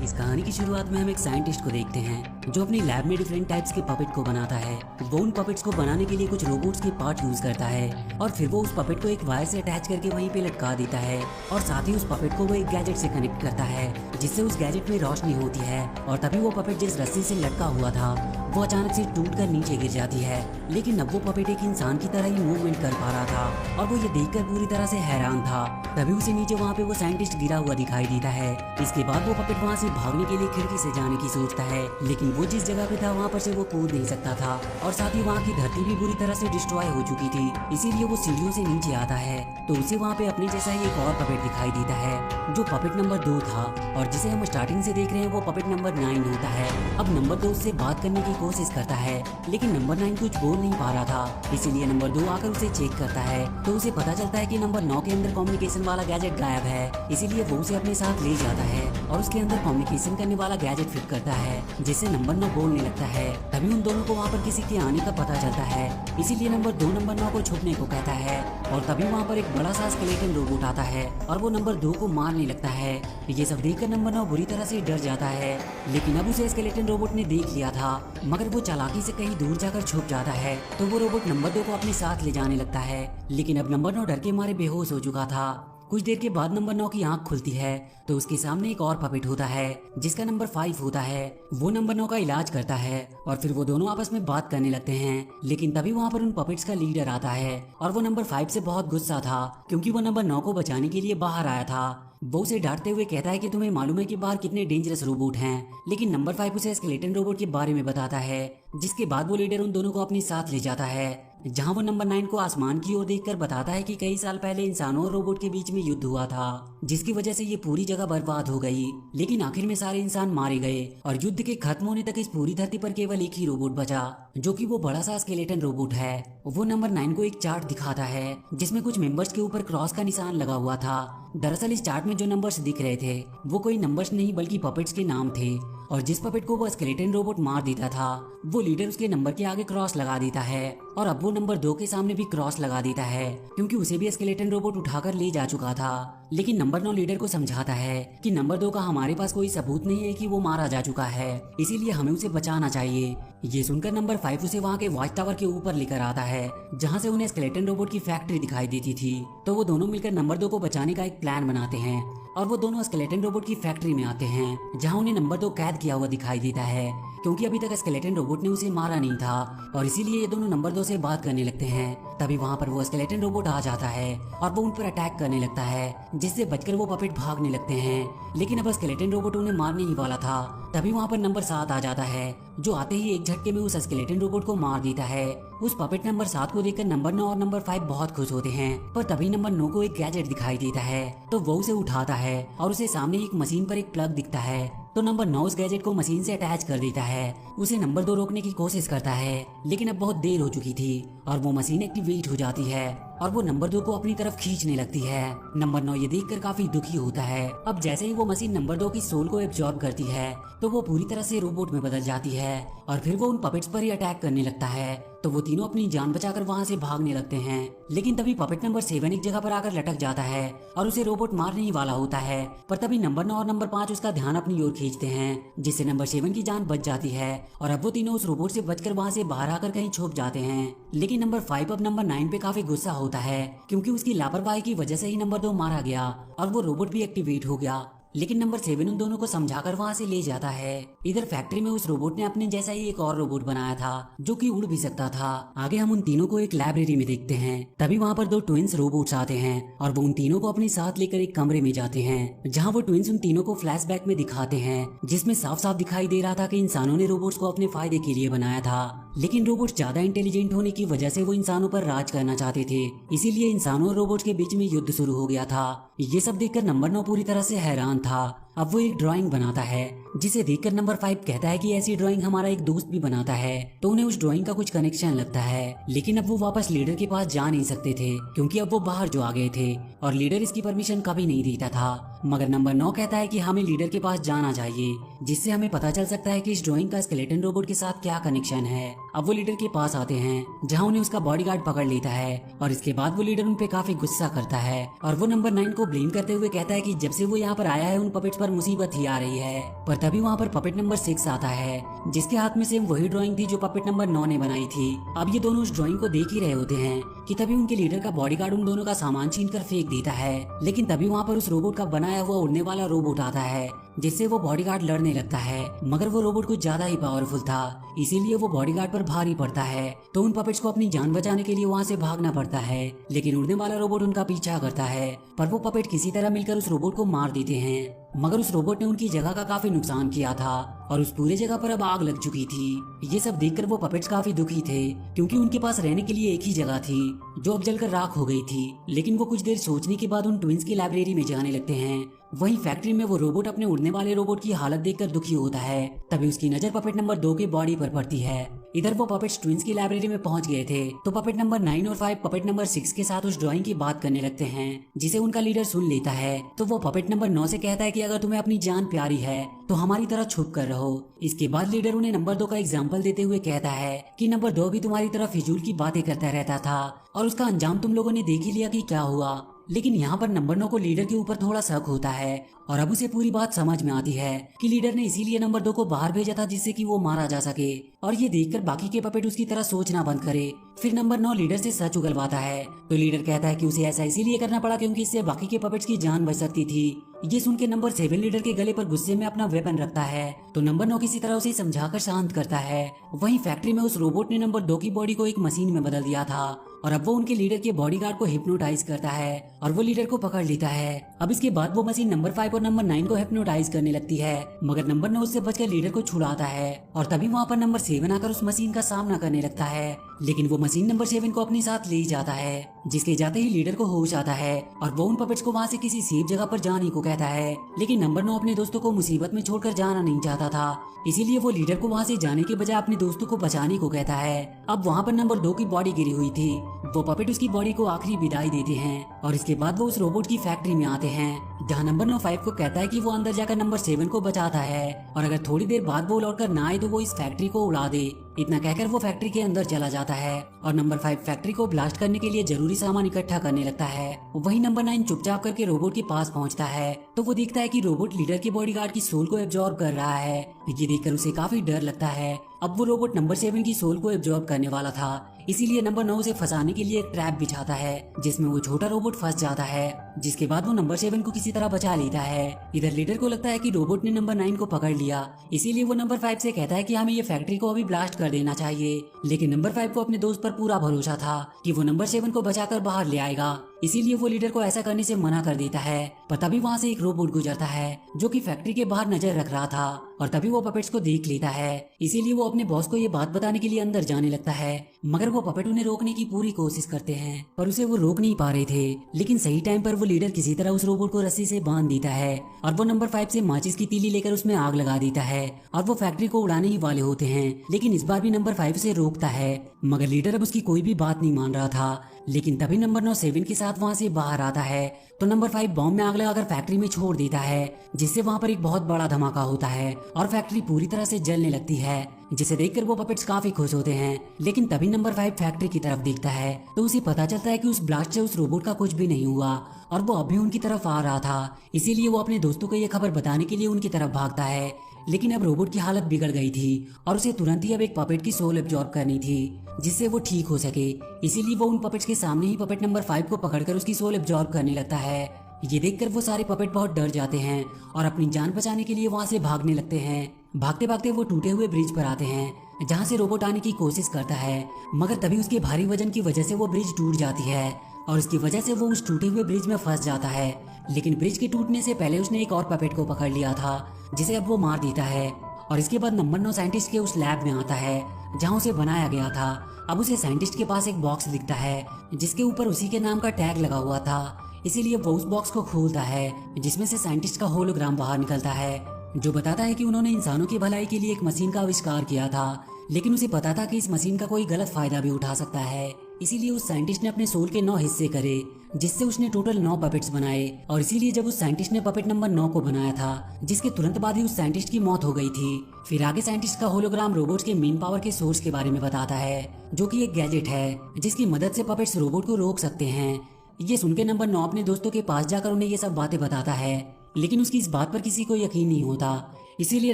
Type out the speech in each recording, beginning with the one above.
इस कहानी की शुरुआत में हम एक साइंटिस्ट को देखते हैं जो अपनी लैब में डिफरेंट टाइप्स के पपेट को बनाता है। वो उन पपेट्स को बनाने के लिए कुछ रोबोट्स के पार्ट यूज करता है और फिर वो उस पपेट को एक वायर से अटैच करके वहीं पे लटका देता है और साथ ही उस पपेट को वो एक गैजेट से कनेक्ट करता है जिससे उस गैजेट में रोशनी होती है और तभी वो पपेट जिस रस्सी से लटका हुआ था वो अचानक से टूटकर नीचे गिर जाती है। लेकिन अब वो पपेट एक इंसान की तरह ही मूवमेंट कर पा रहा था और वो ये देखकर पूरी तरह से हैरान था। तभी उसे नीचे वहाँ पे वो साइंटिस्ट गिरा हुआ दिखाई देता है। इसके बाद वो पपेट वहाँ से भागने के लिए खिड़की से जाने की सोचता है, लेकिन वो जिस जगह पे था वहाँ पर से वो कूद नहीं सकता था और साथ ही वहाँ की धरती भी बुरी तरह से डिस्ट्रॉय हो चुकी थी। इसीलिए वो सीढ़ियों से नीचे आता है तो उसे वहाँ पे अपने जैसा ही एक और पपेट दिखाई देता है जो पपेट नंबर 2 था और जिसे हम स्टार्टिंग से देख रहे हैं वो पपेट नंबर 9 होता है। अब नंबर 2 उससे बात करने की कोशिश करता है लेकिन नंबर 9 कुछ बोल नहीं पा रहा था। इसीलिए नंबर 2 आकर उसे चेक करता है तो उसे पता चलता है कि नंबर 9 के अंदर कम्युनिकेशन वाला गैजेट गायब है। इसीलिए वो उसे अपने साथ ले जाता है और उसके अंदर कम्युनिकेशन करने वाला गैजेट फिट करता है जिससे नंबर 9 बोलने लगता है। तभी उन दोनों को वहाँ पर किसी के आने का पता चलता है। इसीलिए नंबर 2 नंबर 9 को छुपने को कहता है और तभी वहाँ पर एक बड़ा सा स्केलेटन रोबोट आता है और वो नंबर 2 को मारने लगता है। ये सब देखकर नंबर 9 बुरी तरह से डर जाता है, लेकिन अब उसे स्केलेटन रोबोट ने देख लिया था मगर वो चालाकी से कहीं दूर जाकर छुप जाता है तो वो रोबोट नंबर 2 को अपने साथ ले जाने लगता है। लेकिन अब नंबर 9 डर के मारे बेहोश हो चुका था। कुछ देर के बाद नंबर 9 की आंख खुलती है तो उसके सामने एक और पपेट होता है जिसका नंबर 5 होता है। वो नंबर 9 का इलाज करता है और फिर वो दोनों आपस में बात करने लगते हैं। लेकिन तभी वहाँ पर उन पपेट्स का लीडर आता है और वो नंबर 5 से बहुत गुस्सा था क्योंकि वो नंबर 9 को बचाने के लिए बाहर आया था। वो उसे डांटते हुए कहता है कि तुम्हें मालूम है कि बाहर कितने डेंजरस रोबोट हैं। लेकिन नंबर 5 उसे स्केलेटन रोबोट के बारे में बताता है जिसके बाद वो लीडर उन दोनों को अपने साथ ले जाता है जहां वो नंबर 9 को आसमान की ओर देखकर बताता है कि कई साल पहले इंसानों और रोबोट के बीच में युद्ध हुआ था जिसकी वजह से ये पूरी जगह बर्बाद हो गई। लेकिन आखिर में सारे इंसान मारे गए और युद्ध के खत्म होने तक इस पूरी धरती पर केवल एक ही रोबोट बचा जो कि वो बड़ा सा स्केलेटन रोबोट है। वो नंबर 9 को एक चार्ट दिखाता है जिसमें कुछ मेंबर्स के ऊपर क्रॉस का निशान लगा हुआ था। दरअसल इस चार्ट में जो नंबर्स दिख रहे थे वो कोई नंबर्स नहीं बल्कि पपेट्स के नाम थे और जिस पपेट को वो स्केलेटन रोबोट मार देता था वो लीडर उसके नंबर के आगे क्रॉस लगा देता है और अब वो नंबर 2 के सामने भी क्रॉस लगा देता है क्योंकि उसे भी स्केलेटन रोबोट उठाकर ले जा चुका था। लेकिन नंबर 9 लीडर को समझाता है कि नंबर 2 का हमारे पास कोई सबूत नहीं है कि वो मारा जा चुका है, इसीलिए हमें उसे बचाना चाहिए। ये सुनकर नंबर 5 उसे वहाँ के वॉच टावर के ऊपर लेकर आता है जहाँ से उन्हें स्केलेटन रोबोट की फैक्ट्री दिखाई देती थी। तो वो दोनों मिलकर नंबर 2 को बचाने का एक प्लान बनाते हैं और वो दोनों स्केलेटन रोबोट की फैक्ट्री में आते हैं जहाँ उन्हें नंबर 2 कैद किया हुआ दिखाई देता है क्योंकि अभी तक स्केलेटन रोबोट ने उसे मारा नहीं था और इसीलिए ये दोनों नंबर 2 से बात करने लगते हैं। तभी वहाँ पर वो स्केलेटन रोबोट आ जाता है और वो उन पर अटैक करने लगता है जिससे बचकर वो पपेट भागने लगते हैं। लेकिन अब स्केलेटन रोबोट उन्हें मारने ही वाला था तभी वहाँ पर नंबर 7 आ जाता है जो आते ही एक झटके में उस स्केलेटन रोबोट को मार देता है। उस पपेट नंबर 7 को देखकर नंबर 9 और नंबर 5 बहुत खुश होते हैं पर तभी नंबर 9 को एक गैजेट दिखाई देता है तो वो उसे उठाता है और उसे सामने एक मशीन पर एक प्लग दिखता है तो नंबर 9 उस गैजेट को मशीन से अटैच कर देता है। उसे नंबर 2 रोकने की कोशिश करता है लेकिन अब बहुत देर हो चुकी थी और वो मशीन एक्टिवेट हो जाती है और वो नंबर 2 को अपनी तरफ खींचने लगती है। नंबर 9 ये देखकर काफी दुखी होता है। अब जैसे ही वो मशीन नंबर 2 की सोल को एब्जॉर्ब करती है तो वो पूरी तरह से रोबोट में बदल जाती है और फिर वो उन पपेट्स पर ही अटैक करने लगता है तो वो तीनों अपनी जान बचाकर वहाँ से भागने लगते हैं। लेकिन तभी पपेट नंबर 7 एक जगह पर आकर लटक जाता है और उसे रोबोट मारने ही वाला होता है पर तभी नंबर 9 और नंबर 5 उसका ध्यान अपनी ओर खींचते हैं जिससे नंबर 7 की जान बच जाती है और अब वो तीनों उस रोबोट से बचकर वहाँ से बाहर आकर कहीं छुप जाते हैं। लेकिन नंबर 5 अब नंबर 9 पे काफी गुस्सा होता है क्योंकि उसकी लापरवाही की वजह से ही नंबर 2 मारा गया और वो रोबोट भी एक्टिवेट हो गया। लेकिन नंबर 7 उन दोनों को समझाकर वहाँ से ले जाता है। इधर फैक्ट्री में उस रोबोट ने अपने जैसा ही एक और रोबोट बनाया था जो कि उड़ भी सकता था। आगे हम उन तीनों को एक लाइब्रेरी में देखते हैं। तभी वहाँ पर 2 ट्विंस रोबोट्स आते हैं और वो उन तीनों को अपने साथ लेकर एक कमरे में जाते हैं जहाँ वो ट्विंस उन तीनों को फ्लैशबैक में दिखाते हैं जिसमें साफ साफ दिखाई दे रहा था कि इंसानों ने रोबोट्स को अपने फायदे के लिए बनाया था। लेकिन रोबोट्स ज्यादा इंटेलिजेंट होने की वजह से वो इंसानों पर राज करना चाहते थे, इसीलिए इंसानों और रोबोट्स के बीच में युद्ध शुरू हो गया था। ये सब देखकर नंबर 9 पूरी तरह से हैरान था। अब वो एक ड्राइंग बनाता है जिसे देखकर नंबर 5 कहता है कि ऐसी ड्राइंग हमारा एक दोस्त भी बनाता है तो उन्हें उस ड्राइंग का कुछ कनेक्शन लगता है। लेकिन अब वो वापस लीडर के पास जा नहीं सकते थे क्योंकि अब वो बाहर जो आ गए थे और लीडर इसकी परमिशन कभी नहीं देता था। मगर नंबर 9 कहता है कि हमें लीडर के पास जाना चाहिए जिससे हमें पता चल सकता है कि इस ड्राइंग का स्केलेटन रोबोट के साथ क्या कनेक्शन है। अब वो लीडर के पास आते हैं जहाँ उन्हें उसका बॉडीगार्ड पकड़ लेता है और इसके बाद वो लीडर उन पे काफी गुस्सा करता है और वो नंबर 9 को ब्लेम करते हुए कहता है कि जब से वो यहाँ पर आया है उन पपेट्स पर पर मुसीबत ही आ रही है। पर तभी वहाँ पर पपेट नंबर 6 आता है, जिसके हाथ में सेम वही ड्राइंग थी जो पपेट नंबर 9 ने बनाई थी। अब ये दोनों उस ड्राइंग को देख ही रहे होते हैं कि तभी उनके लीडर का बॉडीगार्ड उन दोनों का सामान छीन कर फेंक देता है। लेकिन तभी वहाँ पर उस रोबोट का बनाया हुआ उड़ने वाला रोबोट आता है, जिससे वो बॉडीगार्ड लड़ने लगता है। मगर वो रोबोट कुछ ज्यादा ही पावरफुल था, इसीलिए वो बॉडीगार्ड पर भारी पड़ता है। तो उन पपेट्स को अपनी जान बचाने के लिए वहाँ से भागना पड़ता है। लेकिन उड़ने वाला रोबोट उनका पीछा करता है, पर वो पपेट किसी तरह मिलकर उस रोबोट को मार देते हैं। मगर उस रोबोट ने उनकी जगह का काफी नुकसान किया था और उस पूरे जगह पर अब आग लग चुकी थी। ये सब देखकर वो पपेट्स काफी दुखी थे, क्योंकि उनके पास रहने के लिए एक ही जगह थी जो अब जलकर राख हो गई थी। लेकिन वो कुछ देर सोचने के बाद उन ट्विंस की लाइब्रेरी में जाने लगते हैं। वहीं फैक्ट्री में वो रोबोट अपने उड़ने वाले रोबोट की हालत देखकर दुखी होता है। तभी उसकी नजर पपेट नंबर 2 के बॉडी पर पड़ती है। इधर वो पपेट्स ट्विंस की लाइब्रेरी में पहुंच गए थे, तो पपेट नंबर 9 और 5 पपेट नंबर 6 के साथ उस ड्राइंग की बात करने लगते हैं, जिसे उनका लीडर सुन लेता है। तो वो पपेट नंबर 9 से कहता है कि अगर तुम्हें अपनी जान प्यारी है तो हमारी तरह छुप कर रहो। इसके बाद लीडर उन्हें नंबर 2 का एग्जाम्पल देते हुए कहता है कि नंबर 2 भी तुम्हारी तरह फिजूल की बातें करता रहता था और उसका अंजाम तुम लोगों ने देख ही लिया कि क्या हुआ। लेकिन यहाँ पर नंबर 9 को लीडर के ऊपर थोड़ा शक होता है और अब उसे पूरी बात समझ में आती है कि लीडर ने इसीलिए नंबर 2 को बाहर भेजा था, जिससे कि वो मारा जा सके। और ये देखकर बाकी के पपेट उसकी तरह सोचना बंद करे। फिर नंबर 9 लीडर से सच उगलवाता है, तो लीडर कहता है कि उसे ऐसा इसीलिए करना पड़ा क्योंकि इससे बाकी के पपेट्स की जान बच सकती थी। ये सुन के नंबर 7 लीडर के गले पर गुस्से में अपना वेपन रखता है, तो नंबर 9 किसी तरह उसे समझाकर शांत करता है। वहीं फैक्ट्री में उस रोबोट ने नंबर 2 की बॉडी को एक मशीन में बदल दिया था और अब वो उनके लीडर के बॉडीगार्ड को हिप्नोटाइज करता है और वो लीडर को पकड़ लेता है। अब इसके बाद वो मशीन नंबर 5 और नंबर 9 को हिप्नोटाइज करने लगती है, मगर नंबर 9 उससे बचकर लीडर को छुड़ाता है और तभी वहाँ पर नंबर 7 आकर उस मशीन का सामना करने लगता है। लेकिन वो मशीन नंबर 7 को अपने साथ ले जाता है, जिसके जाते ही लीडर को होश आता है और वो उन पपेट्स को वहाँ से किसी सेफ जगह पर जाने को कहता है। लेकिन नंबर 9 अपने दोस्तों को मुसीबत में छोड़कर जाना नहीं चाहता था, इसीलिए वो लीडर को वहाँ से जाने के बजाय अपने दोस्तों को बचाने को कहता है। अब वहाँ पर नंबर 2 की बॉडी गिरी हुई थी, वो पपेट उसकी बॉडी को आखिरी विदाई देते हैं और इसके बाद वो उस रोबोट की फैक्ट्री में आते हैं, जहाँ नंबर 9 5 को कहता है कि वो अंदर जाकर नंबर 7 को बचाता है और अगर थोड़ी देर बाद वो लौटकर ना आए तो वो इस फैक्ट्री को उड़ा दे। इतना कहकर वो फैक्ट्री के अंदर चला जाता है और नंबर 5 फैक्ट्री को ब्लास्ट करने के लिए जरूरी सामान इकट्ठा करने लगता है। वहीं नंबर 9 चुपचाप करके रोबोट के पास पहुंचता है, तो वो देखता है कि रोबोट लीडर के बॉडीगार्ड की सोल को एब्जॉर्ब कर रहा है। ये देखकर उसे काफी डर लगता है। अब वो रोबोट नंबर 7 की सोल को एब्जॉर्ब करने वाला था, इसीलिए नंबर 9 उसे फंसाने के लिए एक ट्रैप बिछाता है, जिसमें वो छोटा रोबोट फंस जाता है। जिसके बाद वो नंबर 7 को किसी तरह बचा लेता है। इधर लीडर को लगता है कि रोबोट ने नंबर 9 को पकड़ लिया, इसीलिए वो नंबर 5 से कहता है कि हमें ये फैक्ट्री को अभी ब्लास्ट कर देना चाहिए। लेकिन नंबर 5 को अपने दोस्त पर पूरा भरोसा था कि वो नंबर 7 को बचाकर बाहर ले आएगा, इसीलिए वो लीडर को ऐसा करने से मना कर देता है। पर तभी वहाँ से एक रोबोट गुजरता है जो कि फैक्ट्री के बाहर नजर रख रहा था और तभी वो पपेट्स को देख लेता है, इसीलिए वो अपने बॉस को ये बात बताने के लिए अंदर जाने लगता है। मगर वो पपेट उन्हें रोकने की पूरी कोशिश करते हैं, पर उसे वो रोक नहीं पा रहे थे। लेकिन सही टाइम पर वो लीडर किसी तरह उस रोबोट को रस्सी से बांध देता है और वो नंबर 5 से माचिस की तीली लेकर उसमें आग लगा देता है और वो फैक्ट्री को उड़ाने ही वाले होते हैं। लेकिन इस बार भी नंबर 5 से रोकता है, मगर लीडर अब उसकी कोई भी बात नहीं मान रहा था। लेकिन तभी नंबर 9 7 के साथ वहाँ से बाहर आता है, तो नंबर 5 बॉम्ब में आग लगाकर फैक्ट्री में छोड़ देता है, जिससे वहाँ पर एक बहुत बड़ा धमाका होता है और फैक्ट्री पूरी तरह से जलने लगती है, जिसे देखकर वो पपेट्स काफी खुश होते हैं। लेकिन तभी नंबर 5 फैक्ट्री की तरफ देखता है, तो उसे पता चलता है कि उस ब्लास्ट से उस रोबोट का कुछ भी नहीं हुआ और वो अभी उनकी तरफ आ रहा था, इसीलिए वो अपने दोस्तों को ये खबर बताने के लिए उनकी तरफ भागता है। लेकिन अब रोबोट की हालत बिगड़ गई थी और उसे तुरंत ही अब एक पपेट की सोल एब्जॉर्ब करनी थी, जिससे वो ठीक हो सके। इसीलिए वो उन पपेट्स के सामने ही पपेट नंबर 5 को पकड़कर उसकी सोल एब्जॉर्ब करने लगता है। ये देखकर वो सारे पपेट बहुत डर जाते हैं और अपनी जान बचाने के लिए वहाँ से भागने लगते हैं। भागते भागते वो टूटे हुए ब्रिज पर आते हैं, जहाँ से रोबोट आने की कोशिश करता है, मगर तभी उसके भारी वजन की वजह से वो ब्रिज टूट जाती है और इसकी वजह से वो उस टूटे हुए ब्रिज में फंस जाता है। लेकिन ब्रिज के टूटने से पहले उसने एक और पपेट को पकड़ लिया था, जिसे अब वो मार देता है। और इसके बाद नंबर 9 साइंटिस्ट के उस लैब में आता है जहाँ उसे बनाया गया था। अब उसे साइंटिस्ट के पास एक बॉक्स दिखता है जिसके ऊपर उसी के नाम का टैग लगा हुआ था, इसीलिए वो उस बॉक्स को खोलता है, जिसमें से साइंटिस्ट का होलोग्राम बाहर निकलता है, जो बताता है कि उन्होंने इंसानों की भलाई के लिए एक मशीन का आविष्कार किया था। लेकिन उसे पता था कि इस मशीन का कोई गलत फायदा भी उठा सकता है, इसीलिए उस साइंटिस्ट ने अपने सोल के 9 हिस्से करे, जिससे उसने टोटल 9 पपेट्स बनाए। और इसीलिए जब उस साइंटिस्ट ने पपेट नंबर 9 को बनाया था, जिसके तुरंत बाद ही उस साइंटिस्ट की मौत हो गई थी। फिर आगे साइंटिस्ट का होलोग्राम रोबोट्स के मेन पावर के सोर्स के बारे में बताता है, जो कि एक गैजेट है जिसकी मदद से पपेट्स रोबोट को रोक सकते हैं। ये सुनकर नंबर 9 अपने दोस्तों के पास जाकर उन्हें ये सब बातें बताता है। लेकिन उसकी इस बात पर किसी को यकीन नहीं होता। इसीलिए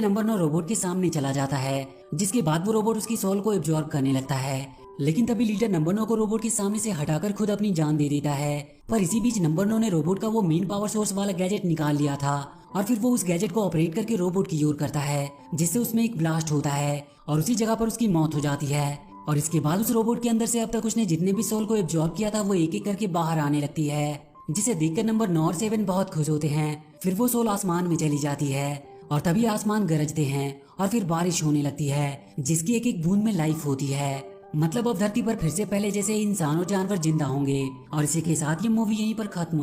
नंबर 9 रोबोट के सामने चला जाता है, जिसके बाद वो रोबोट उसकी सोल को एब्जॉर्ब करने लगता है। लेकिन तभी लीडर नंबर 9 को रोबोट के सामने से हटाकर खुद अपनी जान दे देता है। पर इसी बीच नंबर 9 ने रोबोट का वो मेन पावर सोर्स वाला गैजेट निकाल लिया था और फिर वो उस गैजेट को ऑपरेट करके रोबोट की ओर करता है, जिससे उसमें एक ब्लास्ट होता है और उसी जगह पर उसकी मौत हो जाती है। और इसके बाद उस रोबोट के अंदर से अब तक उसने जितने भी सोल को एब्जॉर्ब किया था वो एक एक करके बाहर आने लगती है, जिसे देखकर नंबर 9 और 7 बहुत खुश होते हैं। फिर वो सोल आसमान में चली जाती है और तभी आसमान गरजते हैं और फिर बारिश होने लगती है, जिसकी एक एक बूंद में लाइफ होती है। मतलब अब धरती पर फिर से पहले जैसे इंसान और जानवर जिंदा होंगे। और इसी के साथ ये मूवी यहीं पर खत्म